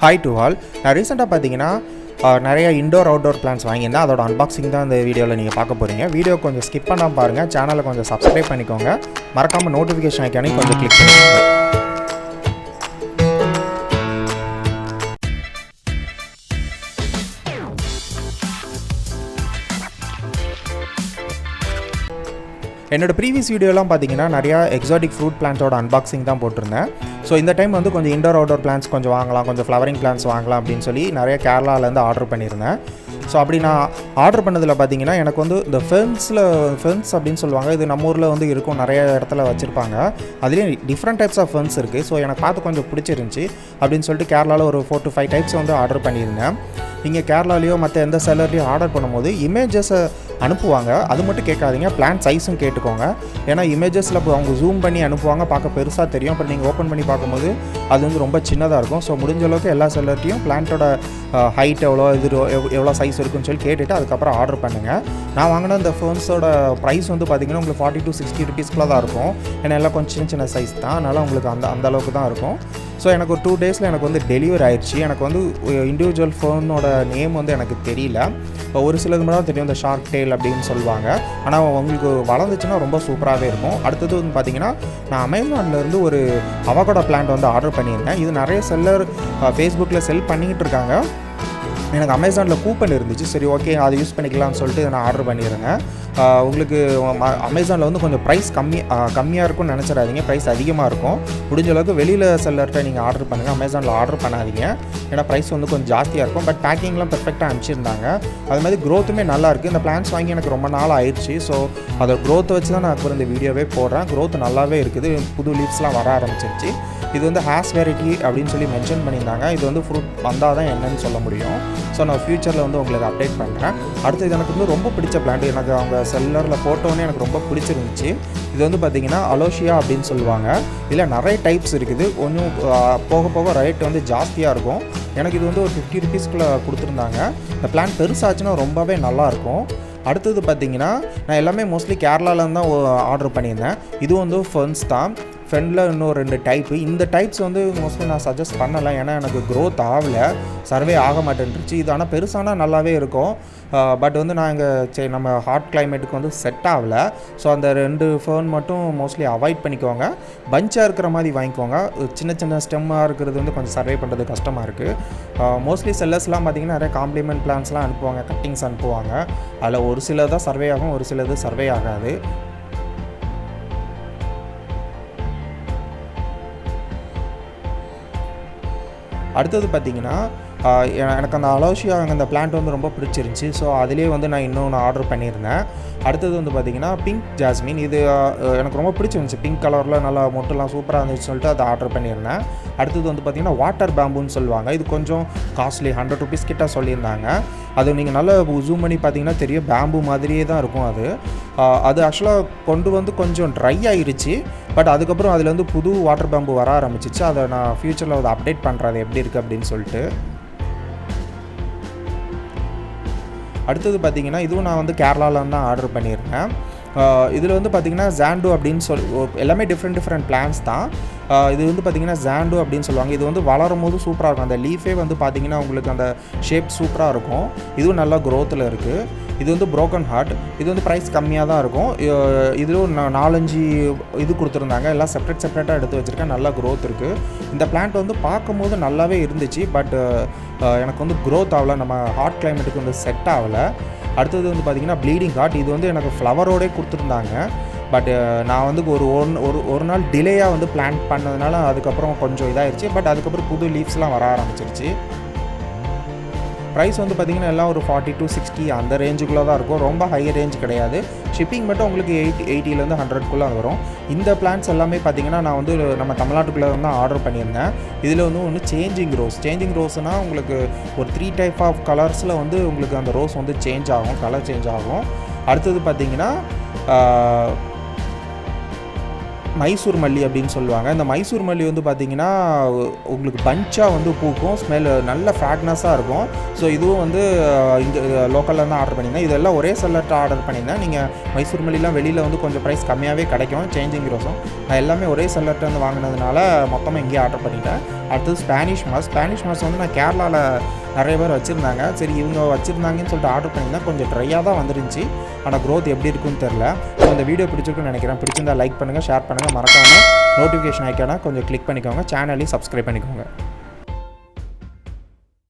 Hi to all. நான் ரீசெண்டாக பார்த்தீங்கன்னா நிறைய இண்டோர் அவுட்டோர் பிளான்ஸ் வாங்கியிருந்தேன். அதோட அன்பாக்சிங் தான் இந்த வீடியோவில் நீங்கள் பார்க்க போகிறீங்க. வீடியோ கொஞ்சம் ஸ்கிப் பண்ணாமல் பாருங்கள். சேனலை கொஞ்சம் சப்ஸ்கிரைப் பண்ணிக்கோங்க. மறக்காமல் நோட்டிஃபிகேஷன் ஐக்கானையும் கொஞ்சம் கிளிக் பண்ணிக்கோங்க. என்னோட ப்ரீவியஸ் வீடியோலாம் பார்த்தீங்கன்னா நிறையா எக்ஸாட்டிக் ஃப்ரூட் பிளான்ஸோட அன்பாக்சிங் தான் போட்டிருந்தேன். ஸோ இந்த டைம் வந்து கொஞ்சம் இண்டோர் அவுட்டோர் பிளான்ஸ் கொஞ்சம் வாங்கலாம், கொஞ்சம் ஃப்ளவரிங் பிளான்ஸ் வாங்கலாம் அப்படின்னு சொல்லி நிறைய கேரளாவிலேருந்து ஆர்டர் பண்ணியிருந்தேன். ஸோ அப்படி நான் ஆர்டர் பண்ணதில் பார்த்தீங்கன்னா எனக்கு வந்து இந்த ஃபெர்ன்ஸ் அப்படின்னு சொல்லுவாங்க. இது நம்ம ஊரில் வந்து இருக்கும், நிறைய இடத்துல வச்சுருப்பாங்க. அதுலேயும் டிஃப்ரெண்ட் டைப்ஸ் ஆஃப் ஃபெர்ன்ஸ் இருக்குது. ஸோ எனக்கு பார்த்து கொஞ்சம் பிடிச்சிருந்துச்சி அப்படின்னு சொல்லிட்டு கேரளாவில் ஒரு 4 to 5 டைப்ஸ் வந்து ஆர்டர் பண்ணியிருந்தேன். இங்கே கேரளாலேயோ மற்ற எந்த செல்லர்லேயோ ஆர்டர் பண்ணும்போது இமேஜஸை அனுப்புவாங்க. அது மட்டும் கேட்காதீங்க, பிளான் சைஸும் கேட்டுக்கோங்க. ஏன்னா இமேஜஸில் அவங்க ஜூம் பண்ணி அனுப்புவாங்க, பார்க்க பெருசாக தெரியும். அப்புறம் நீங்கள் ஓப்பன் பண்ணி பார்க்கும்போது அது வந்து ரொம்ப சின்னதாக இருக்கும். ஸோ முடிஞ்ச அளவுக்கு எல்லா செல்லர்ட்டையும் பிளான்ட்டோட ஹைட் எவ்வளோ, இது எவ்வளோ சைஸ் இருக்குன்னு சொல்லி கேட்டுட்டு அதுக்கப்புறம் ஆர்டர் பண்ணுங்கள். நான் வாங்கின இந்த ஃபோன்ஸோட ப்ரைஸ் வந்து பார்த்திங்கன்னா உங்களுக்கு 40 to 60 rupeesக்குள்ளே தான் இருக்கும். ஏன்னா எல்லாம் கொஞ்சம் சின்ன சைஸ் தான், அதனால் உங்களுக்கு அந்த அளவுக்கு தான் இருக்கும். ஸோ எனக்கு ஒரு 2 daysல எனக்கு வந்து டெலிவரி ஆயிடுச்சு. எனக்கு வந்து இண்டிவிஜுவல் ஃபோனோட நேம் வந்து எனக்கு தெரியல. ஒரு சிலது மட்டும் தான் தெரியும், இந்த ஷார்க் டெயில் அப்படின்னு சொல்லுவாங்க. ஆனால் உங்களுக்கு வளர்ந்துச்சுன்னா ரொம்ப சூப்பராகவே இருக்கும். அடுத்தது வந்து பார்த்திங்கன்னா நான் அமேசான்லேருந்து ஒரு அவகோடா பிளான்ட் வந்து ஆர்டர் பண்ணியிருந்தேன். இது நிறைய செல்லர் ஃபேஸ்புக்கில் செல் பண்ணிக்கிட்டு இருக்காங்க. எனக்கு அமேசானில் கூப்பன் இருந்துச்சு. சரி ஓகே அதை யூஸ் பண்ணிக்கலாம்னு சொல்லிட்டு நான் ஆர்டர் பண்ணிடுறேன். உங்களுக்கு அமேசானில் வந்து கொஞ்சம் ப்ரைஸ் கம்மியாக இருக்கும்னு நினச்சிடாதீங்க, ப்ரைஸ் அதிகமாக இருக்கும். முடிஞ்ச அளவுக்கு வெளியில் செல்லர்கிட்ட நீங்கள் ஆர்டர் பண்ணுங்கள், அமேசானில் ஆர்டர் பண்ணாதீங்க. ஏன்னா ப்ரைஸ் வந்து கொஞ்சம் ஜாஸ்தியாக இருக்கும். பட் பேக்கிங்லாம் பெர்ஃபெக்டாக அனுப்பிச்சிருந்தாங்க. அது மாதிரி க்ரோத்துமே நல்லாயிருக்கு. இந்த பிளான்ஸ் வாங்கி எனக்கு ரொம்ப நாள் ஆயிடுச்சு. ஸோ அதோட க்ரோத்தை வச்சு தான் நான் அப்புறம் இந்த வீடியோவே போடுறேன். க்ரோத் நல்லாவே இருக்குது, புது லீவ்ஸ்லாம் வர ஆரம்பிச்சிருச்சு. இது வந்து ஹேஸ் வெரைட்டி அப்படின்னு சொல்லி மென்ஷன் பண்ணியிருந்தாங்க. இது வந்து ஃப்ரூட் வந்தால் தான் என்னன்னு சொல்ல முடியும். ஸோ நான் ஃப்யூச்சரில் வந்து உங்களுக்கு அப்டேட் பண்ணுறேன். அடுத்து இது எனக்கு வந்து ரொம்ப பிடிச்ச பிளான்ட், எனக்கு அவங்க செல்லரில் போட்டோன்னே எனக்கு ரொம்ப பிடிச்சிருந்துச்சு. இது வந்து பார்த்திங்கன்னா அலோஷியா அப்படின்னு சொல்லுவாங்க. இதில் நிறைய டைப்ஸ் இருக்குது. கொஞ்சம் போக போக ரேட் வந்து ஜாஸ்தியாக இருக்கும். எனக்கு இது வந்து ஒரு 50 rupeesக்குள்ளே கொடுத்துருந்தாங்க. இந்த பிளான்ட் பெருசாச்சுன்னா ரொம்பவே நல்லாயிருக்கும். அடுத்தது பார்த்திங்கன்னா நான் எல்லாமே மோஸ்ட்லி கேரளாவிலேருந்து தான் ஆர்டர் பண்ணியிருந்தேன். இது வந்து ஃபெர்ன்ஸ் தான். ஃபெர்னில் இன்னும் 2 டைப்பு. இந்த டைப்ஸ் வந்து மோஸ்ட்லி நான் சஜஸ்ட் பண்ணலை, ஏன்னா எனக்கு க்ரோத் ஆகலை, சர்வே ஆக மாட்டேன்ருச்சு. இது ஆனால் பெருசானால் நல்லாவே இருக்கும். பட் வந்து நான் இங்கே நம்ம ஹாட் கிளைமேட்டுக்கு வந்து செட் ஆகலை. ஸோ அந்த 2 ஃபெர்ன் மட்டும் மோஸ்ட்லி அவாய்ட் பண்ணிக்கோங்க. பஞ்சாக இருக்கிற மாதிரி வாங்கிக்கோங்க. சின்ன சின்ன ஸ்டெம்மாக இருக்கிறது வந்து கொஞ்சம் சர்வே பண்ணுறது கஷ்டமாக இருக்குது. மோஸ்ட்லி செல்லர்ஸ்லாம் பார்த்திங்கன்னா நிறைய காம்ப்ளிமெண்ட் பிளான்ஸ்லாம் அனுப்புவாங்க, கட்டிங்ஸ் அனுப்புவாங்க. அதில் ஒரு சிலது தான் சர்வே ஆகும், ஒரு சிலது சர்வே ஆகாது. அடுத்தது பார்த்திங்கன்னா எனக்கு அந்த அலோஷியா அந்த பிளான்ட் வந்து ரொம்ப பிடிச்சிருந்துச்சி. ஸோ அதிலே வந்து நான் இன்னொன்று ஆர்டர் பண்ணியிருந்தேன். அடுத்தது வந்து பார்த்திங்கன்னா பிங்க் ஜாஸ்மின். இது எனக்கு ரொம்ப பிடிச்சிருந்துச்சி. பிங்க் கலரில் நல்லா மொட்டெல்லாம் சூப்பராக இருந்துச்சு சொல்லிட்டு அதை ஆர்டர் பண்ணியிருந்தேன். அடுத்தது வந்து பார்த்திங்கன்னா வாட்டர் பேம்புன்னு சொல்லுவாங்க. இது கொஞ்சம் காஸ்ட்லி, 100 rupees கிட்ட சொல்லியிருந்தாங்க. அது நீங்கள் நல்லா ஜூம் பண்ணி பார்த்தீங்கன்னா தெரியும், பேம்பு மாதிரியே தான் இருக்கும். அது ஆக்சுவலாக கொண்டு வந்து கொஞ்சம் ட்ரை ஆகிருச்சு. பட் அதுக்கப்புறம் அதில் வந்து புது வாட்டர் பேம்பு வர ஆரம்பிச்சிச்சு. அதை நான் ஃப்யூச்சரில் அதை அப்டேட் பண்ணுறேன், அது எப்படி இருக்குது அப்படின்னு சொல்லிட்டு. அடுத்தது பார்த்திங்கன்னா இதுவும் நான் வந்து கேரளாவில் தான் ஆர்டர் பண்ணியிருந்தேன். இதில் வந்து பார்த்திங்கன்னா ஜாண்டு அப்படின்னு எல்லாமே டிஃப்ரெண்ட் பிளான்ஸ் தான். இது வந்து பார்த்திங்கன்னா ஜாண்டு அப்படின்னு சொல்லுவாங்க. இது வந்து வளரும் போது சூப்பராக இருக்கும். அந்த லீஃபே வந்து பார்த்திங்கன்னா உங்களுக்கு அந்த ஷேப் சூப்பராக இருக்கும். இதுவும் நல்லா க்ரோத்தில் இருக்குது. இது வந்து ப்ரோக்கன் ஹார்ட். இது வந்து ப்ரைஸ் கம்மியாக தான் இருக்கும். இதிலும் 4-5 இது கொடுத்துருந்தாங்க. எல்லாம் செப்பரேட்டாக எடுத்து வச்சுருக்கேன். நல்லா க்ரோத் இருக்குது. இந்த பிளான்ட் வந்து பார்க்கும்போது நல்லாவே இருந்துச்சு. பட் எனக்கு வந்து க்ரோத் ஆகலை, நம்ம ஹாட் கிளைமேட்டுக்கு வந்து செட் ஆகலை. அடுத்தது வந்து பார்த்திங்கன்னா ப்ளீடிங் ஹார்ட். இது வந்து எனக்கு ஃப்ளவரோடே கொடுத்துருந்தாங்க. பட் நான் வந்து ஒரு நாள் டிலேயாக வந்து பிளான் பண்ணதுனால அதுக்கப்புறம் கொஞ்சம் இதாகிடுச்சு. பட் அதுக்கப்புறம் புது லீவ்ஸ்லாம் வர ஆரம்பிச்சிருச்சு. ப்ரைஸ் வந்து பார்த்திங்கன்னா எல்லாம் ஒரு 40 to 60 அந்த ரேஞ்சுக்குள்ளே தான் இருக்கும். ரொம்ப ஹை ரேஞ்ச் கிடையாது. ஷிப்பிங் மட்டும் உங்களுக்கு 80 100க்குள்ளே வரும். இந்த பிளான்ஸ் எல்லாமே பார்த்திங்கன்னா நான் வந்து நம்ம தமிழ்நாட்டுக்குள்ளே தான் ஆர்டர் பண்ணியிருந்தேன். இதில் வந்து ஒன்று சேஞ்சிங் ரோஸ்னால் உங்களுக்கு ஒரு 3 type ஆஃப் கலர்ஸில் வந்து உங்களுக்கு அந்த ரோஸ் வந்து சேஞ்ச் ஆகும், கலர் சேஞ்ச் ஆகும். அடுத்தது பார்த்திங்கன்னா மைசூர் மல்லி அப்படின்னு சொல்லுவாங்க. இந்த மைசூர் மல்லி வந்து பார்த்திங்கன்னா உங்களுக்கு பஞ்சாக வந்து பூக்கும், ஸ்மெல் நல்ல ஃப்ராக்னஸாக இருக்கும். ஸோ இதுவும் வந்து இங்கே லோக்கலில் தான் ஆர்டர் பண்ணியிருந்தேன். இதெல்லாம் ஒரே செல்லர்கிட்ட ஆர்டர் பண்ணியிருந்தேன். நீங்கள் மைசூர் மல்லிலாம் வெளியில் வந்து கொஞ்சம் ப்ரைஸ் கம்மியாகவே கிடைக்கும். சேஞ்சிங் ரோஸும் நான் எல்லாமே ஒரே செல்லர்கிட்ட வந்து வாங்கினதுனால மொத்தமாக இங்கேயே ஆர்டர் பண்ணிட்டேன். அடுத்தது ஸ்பானிஷ் மாஸ் வந்து நான் கேரளாவில் நிறைய பேர் வச்சுருந்தாங்க. சரி இவங்க வச்சுருந்தாங்கன்னு சொல்லிட்டு ஆர்டர் பண்ணியிருந்தேன். கொஞ்சம் ட்ரையாக தான் வந்துருந்துச்சு. ஆனால் க்ரோத் எப்படி இருக்குன்னு தெரில. ஸோ இந்த வீடியோ பிடிச்சிருக்குன்னு நினைக்கிறேன். பிடிச்சிருந்தா லைக் பண்ணுங்கள், ஷேர் பண்ணுங்கள், மறக்காமல் நோட்டிஃபிகேஷன் ஐக்கானை கொஞ்சம் கிளிக் பண்ணிக்கோங்க, சேனலையும் சப்ஸ்கிரைப் பண்ணிக்கோங்க.